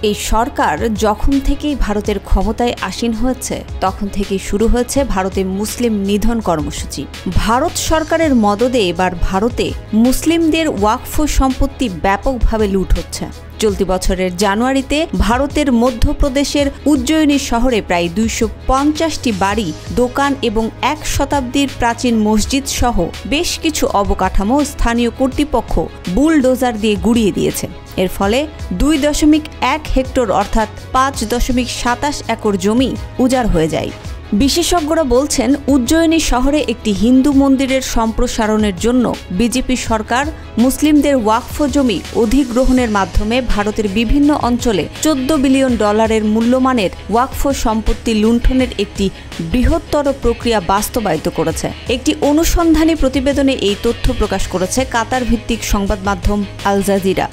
এই সরকার যখন থেকেই ভারতের ক্ষমতায় আসীন হয়েছে তখন থেকেই শুরু হয়েছে ভারতে মুসলিম নিধন কর্মসূচি। ভারত সরকারের মদদে এবার ভারতে মুসলিমদের ওয়াকফ সম্পত্তি ব্যাপকভাবে লুট হচ্ছে। চলতি বছরের জানুয়ারিতে ভারতের মধ্যপ্রদেশের উজ্জয়িনী শহরে প্রায় 250টি বাড়ি, দোকান এবং 1 শতাব্দীর প্রাচীন মসজিদ সহ বেশ কিছু অবকাঠামো স্থানীয় কর্তৃপক্ষ বুলডোজার দিয়ে গুড়িয়ে দিয়েছে। এর ফলে 2.1 হেক্টর অর্থাৎ 5.27 একর জমি উজাড় হয়ে যায়। বিশেষজ্ঞরা বলছেন, উজ্জয়িনী শহরে একটি হিন্দু মন্দিরের সম্প্রসারণের জন্য বিজেপি সরকার মুসলিমদের ওয়াকফ জমি অধিগ্রহণের মাধ্যমে ভারতের বিভিন্ন অঞ্চলে $14 বিলিয়ন মূল্যমানের ওয়াকফ সম্পত্তি লুণ্ঠনের একটি বৃহত্তর প্রক্রিয়া বাস্তবায়িত করেছে। একটি অনুসন্ধানী প্রতিবেদনে এই তথ্য প্রকাশ করেছে কাতার ভিত্তিক সংবাদ মাধ্যম আল জাজিরা।